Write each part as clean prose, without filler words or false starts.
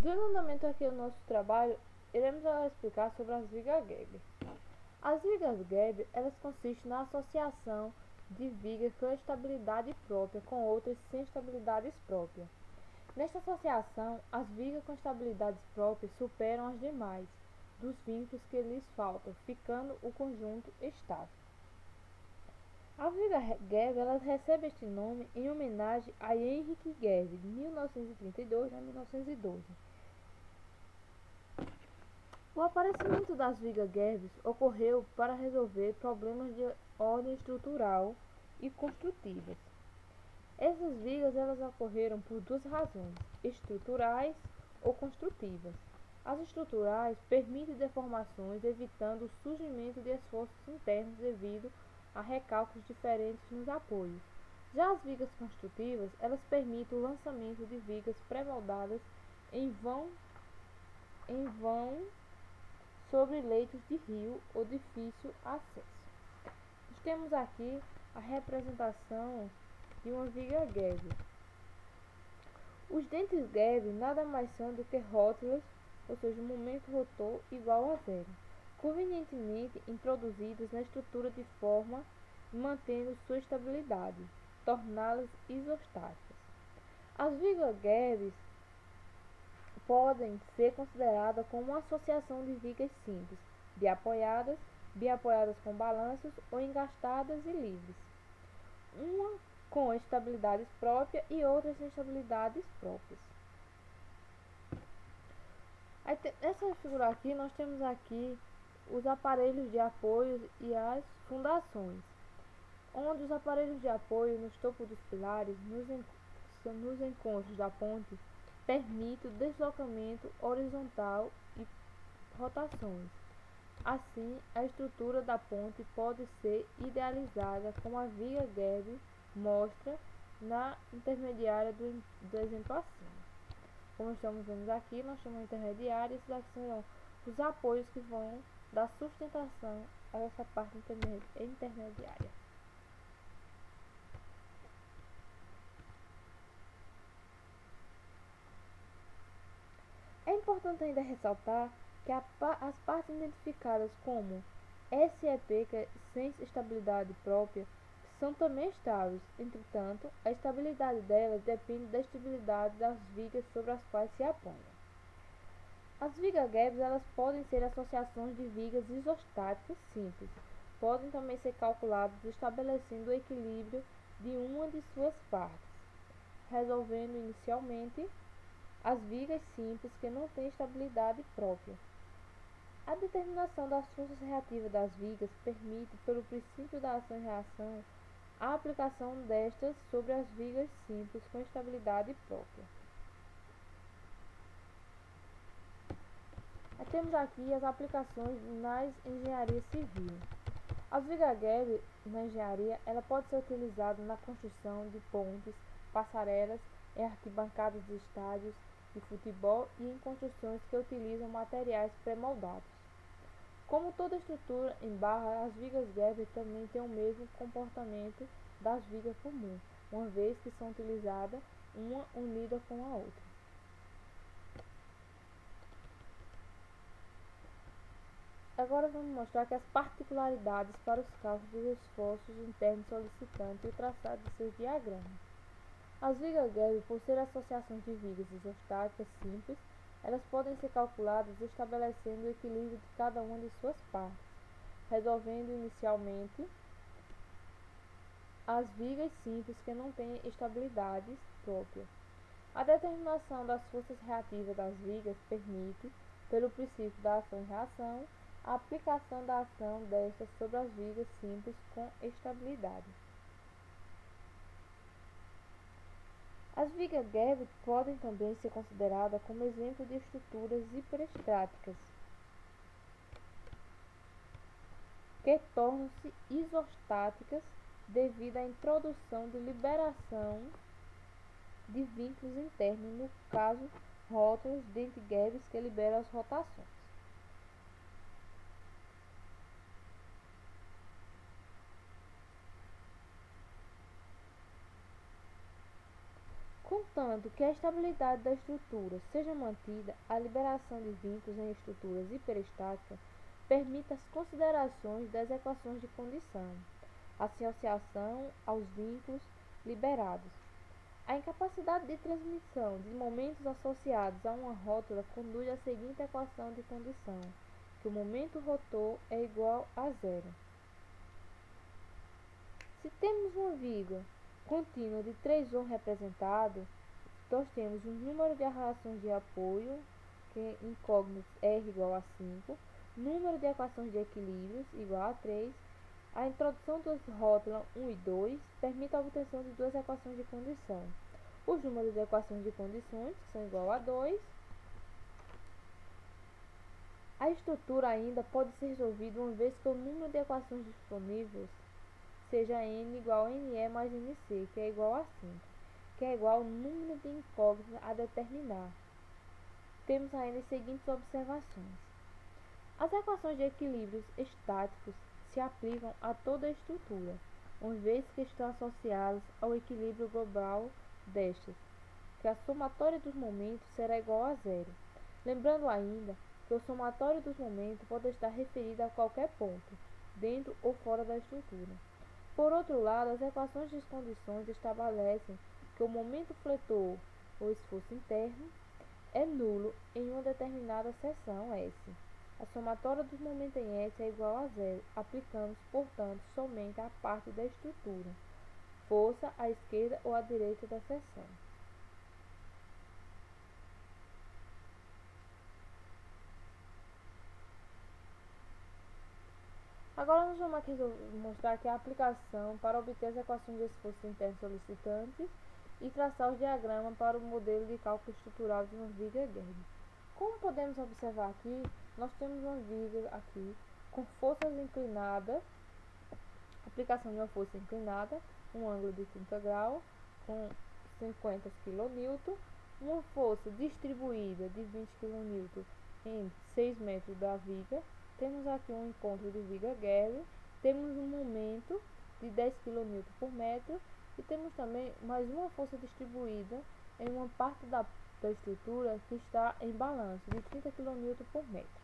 Dando andamento aqui ao nosso trabalho, iremos agora explicar sobre as vigas Gebe. As vigas Gebe, elas consistem na associação de vigas com estabilidade própria com outras sem estabilidades próprias. Nesta associação, as vigas com estabilidades próprias superam as demais dos vínculos que lhes faltam, ficando o conjunto estável. A viga Gebe, ela recebe este nome em homenagem a Henrik Gebe, de 1932 a 1912. O aparecimento das vigas Gebe ocorreu para resolver problemas de ordem estrutural e construtivas. Essas vigas elas ocorreram por duas razões: estruturais ou construtivas. As estruturais permitem deformações, evitando o surgimento de esforços internos devido a recálculos diferentes nos apoios. Já as vigas construtivas, elas permitem o lançamento de vigas pré-moldadas em vão sobre leitos de rio ou difícil acesso. Nós temos aqui a representação de uma viga Gebe. Os dentes Gebe nada mais são do que rótulas, ou seja, um momento rotor igual a zero, convenientemente introduzidos na estrutura de forma mantendo sua estabilidade, torná-las isostáticas. As vigas Gebe podem ser consideradas como uma associação de vigas simples, biapoiadas com balanços ou engastadas e livres, uma com estabilidades próprias e outras sem estabilidades próprias. Nessa figura aqui, nós temos aqui os aparelhos de apoio e as fundações, onde os aparelhos de apoio nos topos dos pilares, nos encontros da ponte, permitem o deslocamento horizontal e rotações. Assim, a estrutura da ponte pode ser idealizada como a viga Gebe mostra na intermediária do exemplo acima. Como estamos vendo aqui, nós temos a intermediária e esses aqui serão os apoios que vão dar sustentação a essa parte intermediária. É importante ainda ressaltar que as partes identificadas como SEP, que é sem estabilidade própria, são também estáveis. Entretanto, a estabilidade delas depende da estabilidade das vigas sobre as quais se apoiam. As vigas Gebe elas podem ser associações de vigas isostáticas simples. Podem também ser calculadas estabelecendo o equilíbrio de uma de suas partes, resolvendo inicialmente as vigas simples que não têm estabilidade própria. A determinação das forças reativas das vigas permite, pelo princípio da ação e reação, a aplicação destas sobre as vigas simples com estabilidade própria. Temos aqui as aplicações na engenharia civil. A viga Gebe na engenharia ela pode ser utilizada na construção de pontes, passarelas, em arquibancadas de estádios de futebol e em construções que utilizam materiais pré-moldados. Como toda estrutura em barra, as vigas Gebe também têm o mesmo comportamento das vigas comuns, uma vez que são utilizadas uma unida com a outra. Agora vamos mostrar que as particularidades para os cálculos dos esforços internos solicitantes e o traçado de seus diagramas. As vigas Gebe, por ser associações de vigas isostáticas simples, elas podem ser calculadas estabelecendo o equilíbrio de cada uma de suas partes, resolvendo inicialmente as vigas simples que não têm estabilidades próprias. A determinação das forças reativas das vigas permite, pelo princípio da ação e reação, a aplicação da ação destas sobre as vigas simples com estabilidade. As vigas Gebe podem também ser consideradas como exemplo de estruturas hiperestáticas, que tornam-se isostáticas devido à introdução de liberação de vínculos internos, no caso, rótulos dentro Gebe que liberam as rotações. Contanto que a estabilidade da estrutura seja mantida, a liberação de vínculos em estruturas hiperestáticas permite as considerações das equações de condição, associação aos vínculos liberados. A incapacidade de transmissão de momentos associados a uma rótula conduz à seguinte equação de condição, que o momento rotor é igual a zero. Se temos uma viga contínua de 3 ohms representado, nós temos um número de relações de apoio, que é incógnito R igual a 5, número de equações de equilíbrios igual a 3, a introdução das rótulas 1 e 2 permite a obtenção de duas equações de condição. Os números de equações de condições, que são igual a 2. A estrutura ainda pode ser resolvida uma vez que o número de equações disponíveis seja n igual a NE mais NC, que é igual a 5, que é igual ao número de incógnitas a determinar. Temos ainda as seguintes observações. As equações de equilíbrios estáticos se aplicam a toda a estrutura, uma vez que estão associadas ao equilíbrio global destas, que a somatória dos momentos será igual a zero. Lembrando ainda que o somatório dos momentos pode estar referido a qualquer ponto, dentro ou fora da estrutura. Por outro lado, as equações de condições estabelecem que o momento fletor, ou esforço interno, é nulo em uma determinada seção S. A somatória dos momentos em S é igual a zero, aplicando-se, portanto, somente à parte da estrutura, força à esquerda ou à direita da seção. Agora nós vamos aqui mostrar aqui a aplicação para obter as equações de esforço interno solicitantes e traçar os diagramas para o modelo de cálculo estrutural de uma viga Gerd. Como podemos observar aqui, nós temos uma viga aqui com forças inclinadas, aplicação de uma força inclinada, um ângulo de 30 graus, com 50 kN, uma força distribuída de 20 kN em 6 metros da viga. Temos aqui um encontro de viga Gerd, temos um momento de 10 kN por metro e temos também mais uma força distribuída em uma parte da estrutura que está em balanço de 30 kN por metro.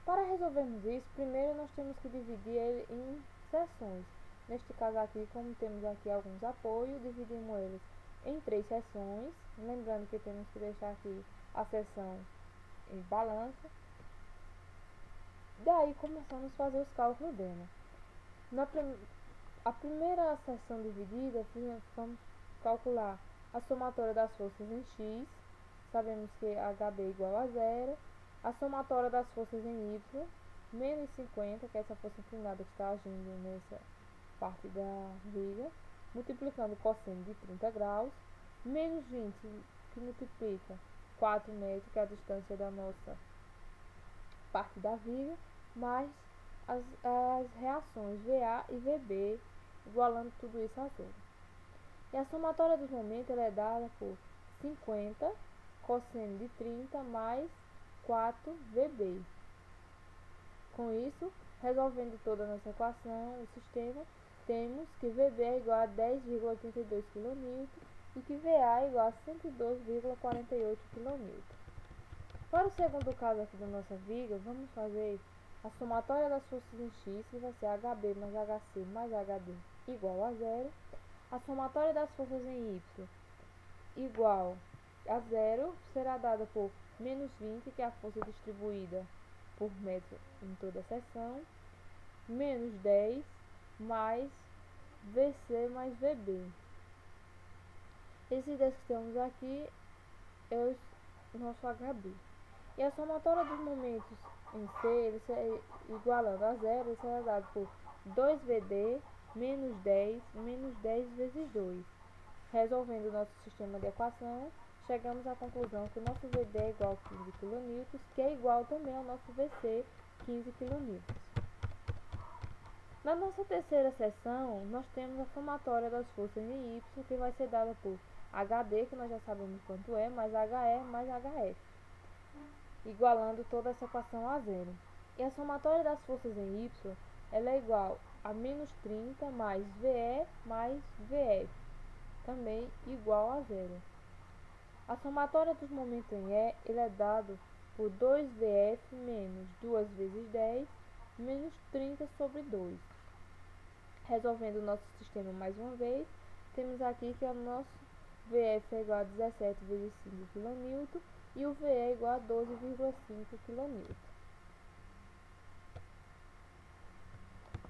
Para resolvermos isso, primeiro nós temos que dividir ele em seções. Neste caso aqui, como temos aqui alguns apoios, dividimos eles em 3 seções, lembrando que temos que deixar aqui a seção em balanço. Daí começamos a fazer os cálculos dela. A primeira seção dividida, vamos calcular a somatória das forças em X. Sabemos que HB é igual a zero. A somatória das forças em Y, menos 50, que é essa força inclinada que está agindo nessa parte da viga, multiplicando o cosseno de 30 graus, menos 20, que multiplica 4 metros, que é a distância da nossa parte da viga, mais as reações VA e VB, igualando tudo isso a zero. E a somatória dos momentos ela é dada por 50 cosseno de 30 mais 4 VB. Com isso, resolvendo toda a nossa equação, o sistema, temos que VB é igual a 10,82 kN e que VA é igual a 112,48 kN. Para o segundo caso aqui da nossa viga, vamos fazer a somatória das forças em X, que vai ser HB mais HC mais HD igual a zero. A somatória das forças em Y igual a zero será dada por menos 20, que é a força distribuída por metro em toda a seção, menos 10 mais VC mais VB. Esses 10 que temos aqui é o nosso HB. E a somatória dos momentos em C, ele igualando a zero, ele será dado por 2VD menos 10 vezes 2. Resolvendo o nosso sistema de equação, chegamos à conclusão que o nosso VD é igual a 15 kN, que é igual também ao nosso VC, 15 kN. Na nossa terceira seção, nós temos a somatória das forças em Y, que vai ser dada por HD, que nós já sabemos quanto é, mais HE mais HF, igualando toda essa equação a zero. E a somatória das forças em Y, ela é igual a menos 30 mais VE mais VF. também igual a zero. A somatória dos momentos em E ele é dado por 2VF menos 2 vezes 10 menos 30 sobre 2. Resolvendo o nosso sistema mais uma vez, temos aqui que o nosso VF é igual a 17 vezes 5 kN e o VE é igual a 12,5 kN.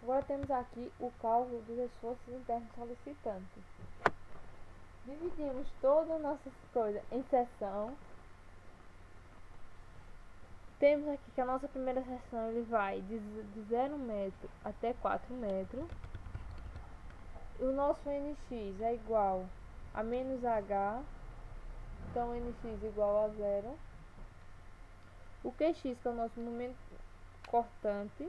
Agora temos aqui o cálculo dos esforços internos solicitantes. Dividimos todas as nossas coisas em seção. Temos aqui que a nossa primeira seção ele vai de 0 metro até 4 metros. O nosso NX é igual a menos H, então NX igual a zero. O QX, que é o nosso momento cortante,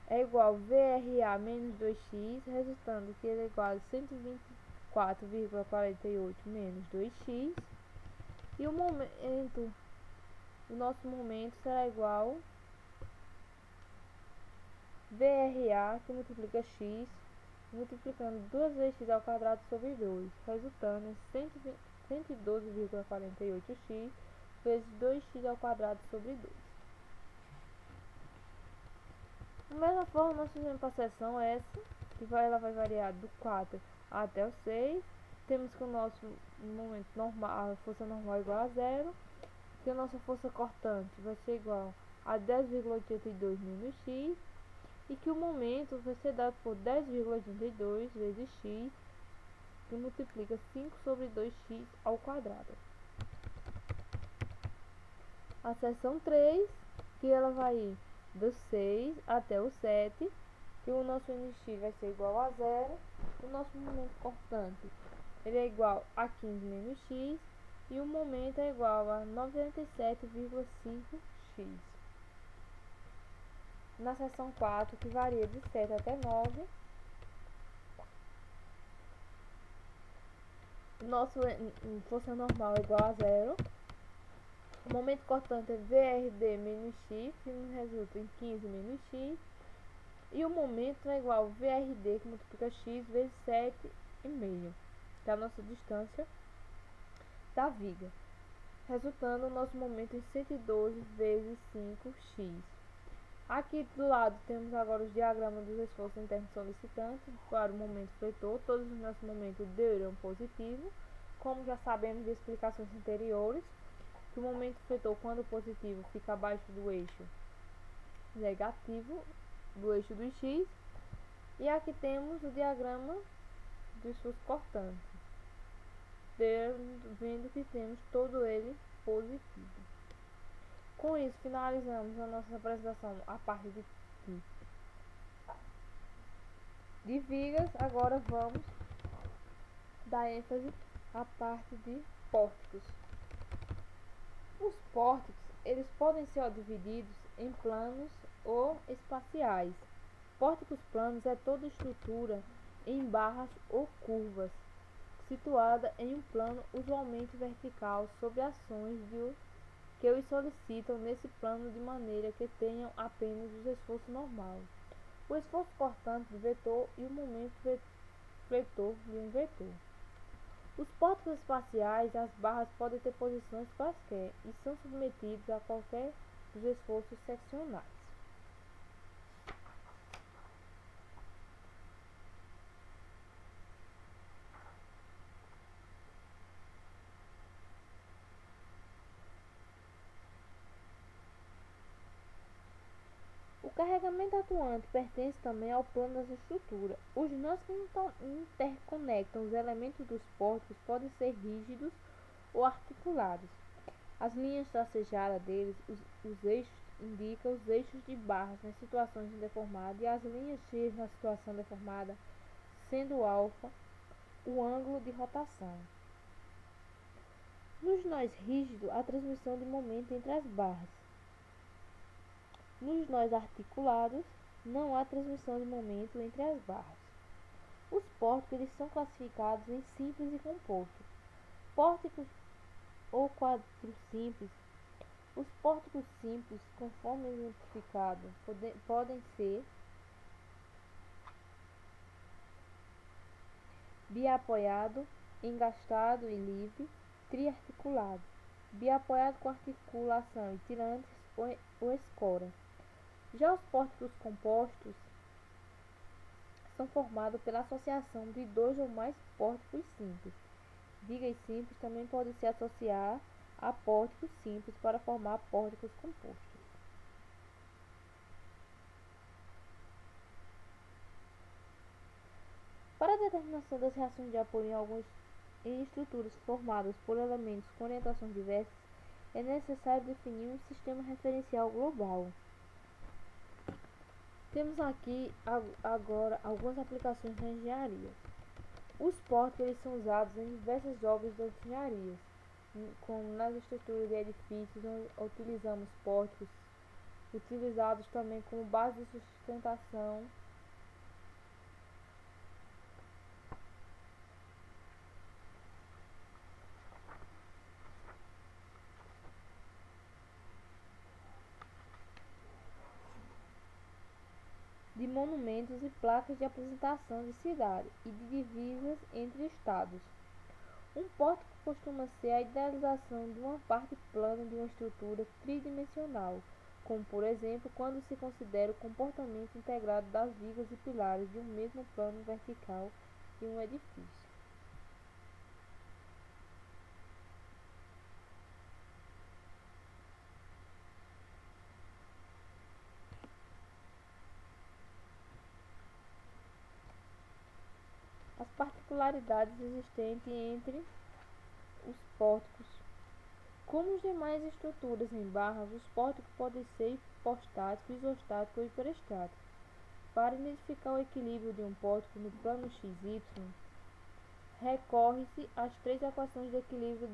é igual a VRA menos 2x, resultando que ele é igual a 124,48 menos 2x. E o nosso momento será igual VRA, que multiplica x, multiplicando 2 vezes x ao quadrado sobre 2, resultando em 112,48x vezes 2x ao quadrado sobre 2. Da mesma forma, nós fizemos para a seção S, ela vai variar do 4 até o 6. Temos que o nosso momento normal, a força normal é igual a zero, que a nossa força cortante vai ser igual a 10,82 menos x, e que o momento vai ser dado por 10,82 vezes x, que multiplica 5 sobre 2x ao quadrado. A seção 3, que ela vai ir do 6 até o 7, que o nosso NX vai ser igual a zero, o nosso momento cortante ele é igual a 15 menos x, e o momento é igual a 97,5x. Na seção 4, que varia de 7 até 9, nosso força normal é igual a zero. O momento cortante é VRD menos x, que nos resulta em 15 menos x. E o momento é igual a VRD, que multiplica x vezes 7,5, que é a nossa distância da viga, resultando o nosso momento em 112 vezes 5x. Aqui do lado temos agora os diagramas dos esforços internos solicitantes para o momento fletor. Todos os nossos momentos deram positivo, como já sabemos de explicações anteriores, que o momento fletor, quando positivo, fica abaixo do eixo negativo, do eixo do x. E aqui temos o diagrama do esforço cortante, vendo que temos todo ele positivo. Com isso, finalizamos a nossa apresentação a parte de vigas. Agora vamos dar ênfase à parte de pórticos. Os pórticos, eles podem ser divididos em planos ou espaciais. Pórticos planos é toda estrutura em barras ou curvas, situada em um plano usualmente vertical sobre ações que os solicitam nesse plano, de maneira que tenham apenas o esforço normal, o esforço cortante do vetor e o momento fletor de um vetor. Os pórticos espaciais, as barras podem ter posições quaisquer e são submetidos a qualquer dos esforços seccionais. O carregamento atuante pertence também ao plano das estruturas. Os nós que interconectam os elementos dos pórticos podem ser rígidos ou articulados. As linhas tracejadas deles, os eixos, indicam os eixos de barras nas situações deformadas e as linhas X na situação deformada, sendo alfa o ângulo de rotação. Nos nós rígidos, a transmissão de momento entre as barras. Nos nós articulados, não há transmissão de momento entre as barras. Os pórticos eles são classificados em simples e composto. Pórticos ou quadricimples. Os pórticos simples, conforme exemplificado, podem ser biapoiado, engastado e livre, triarticulado, biapoiado com articulação e tirantes ou escora. Já os pórticos compostos são formados pela associação de dois ou mais pórticos simples. Vigas simples também podem se associar a pórticos simples para formar pórticos compostos. Para a determinação das reações de apoio em estruturas formadas por elementos com orientações diversas, é necessário definir um sistema referencial global. Temos aqui agora algumas aplicações na engenharia. Os pórticos eles são usados em diversas obras das engenharias, como nas estruturas de edifícios, onde utilizamos pórticos, utilizados também como base de sustentação de monumentos e placas de apresentação de cidade e de divisas entre estados. Um pórtico costuma ser a idealização de uma parte plana de uma estrutura tridimensional, como por exemplo quando se considera o comportamento integrado das vigas e pilares de um mesmo plano vertical de um edifício. As particularidades existentes entre os pórticos. Como as demais estruturas em barras, os pórticos podem ser hipostáticos, isostáticos ou hiperestáticos. Para identificar o equilíbrio de um pórtico no plano XY, recorre-se às três equações de equilíbrio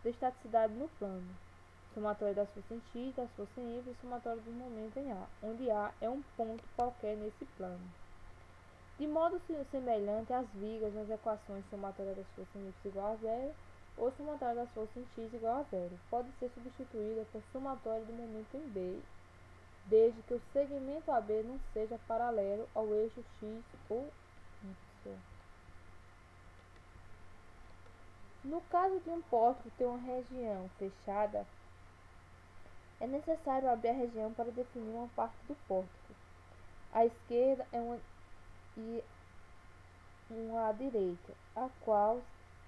da estaticidade no plano: somatório das forças em X, das forças em Y e somatório do momento em A, onde A é um ponto qualquer nesse plano. De modo semelhante às vigas nas equações somatória das forças em Y igual a zero ou somatória das forças em X igual a zero, pode ser substituída por somatório do momento em B, desde que o segmento AB não seja paralelo ao eixo X ou Y. No caso de um pórtico ter uma região fechada, é necessário abrir a região para definir uma parte do pórtico. À esquerda é uma à direita, a qual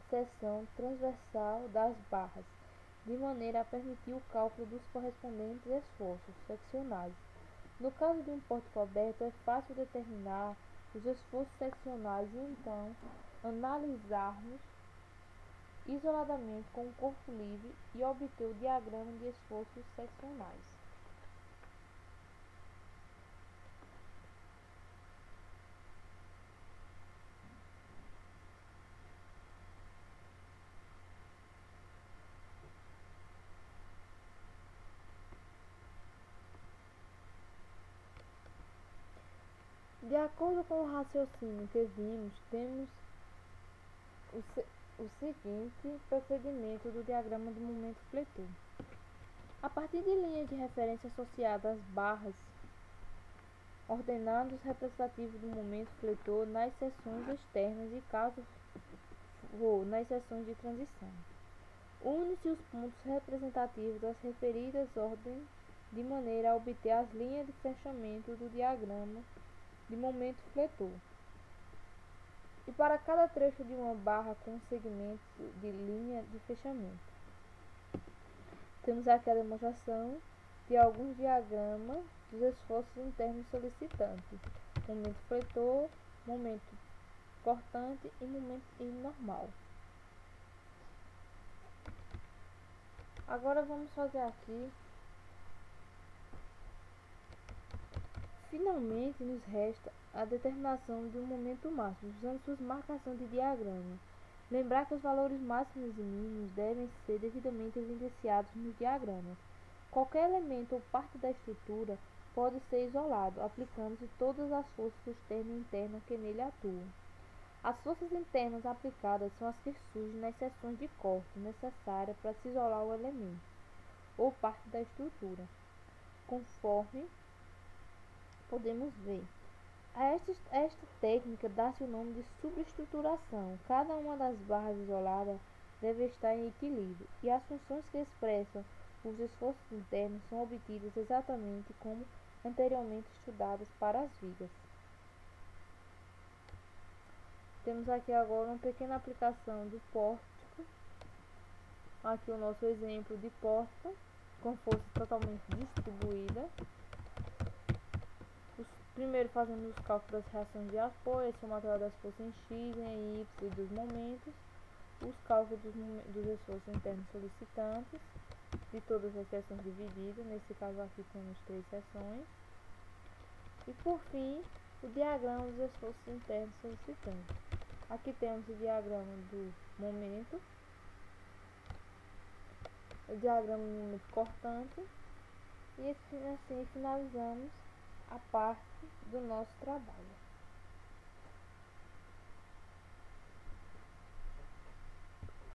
seção transversal das barras, de maneira a permitir o cálculo dos correspondentes esforços seccionais. No caso de um pórtico aberto, é fácil determinar os esforços seccionais e então analisarmos isoladamente com o corpo livre e obter o diagrama de esforços seccionais. De acordo com o raciocínio que vimos, temos o seguinte procedimento do diagrama do momento fletor. A partir de linhas de referência associadas às barras, ordenados representativos do momento fletor nas seções externas e, caso for, nas seções de transição. Une-se os pontos representativos das referidas ordens de maneira a obter as linhas de fechamento do diagrama de momento fletor. E para cada trecho de uma barra com segmentos de linha de fechamento. Temos aqui a demonstração de alguns diagramas dos esforços internos solicitantes: momento fletor, momento cortante e momento normal. Agora vamos fazer aqui. Finalmente nos resta a determinação de um momento máximo, usando suas marcações de diagrama. Lembrar que os valores máximos e mínimos devem ser devidamente evidenciados nos diagramas. Qualquer elemento ou parte da estrutura pode ser isolado, aplicando-se todas as forças externas e internas que nele atuam. As forças internas aplicadas são as que surgem nas seções de corte necessárias para se isolar o elemento ou parte da estrutura, conforme podemos ver. A esta técnica dá-se o nome de subestruturação. Cada uma das barras isoladas deve estar em equilíbrio, e as funções que expressam os esforços internos são obtidas exatamente como anteriormente estudadas para as vigas. Temos aqui agora uma pequena aplicação do pórtico. Aqui o nosso exemplo de pórtico com força totalmente distribuída. Primeiro fazendo os cálculos das reações de apoio, a somatória das forças em x, em y e dos momentos, os cálculos dos esforços internos solicitantes, de todas as seções divididas, nesse caso aqui temos 3 seções, e por fim o diagrama dos esforços internos solicitantes. Aqui temos o diagrama do momento, o diagrama do momento cortante, e assim finalizamos a parte do nosso trabalho.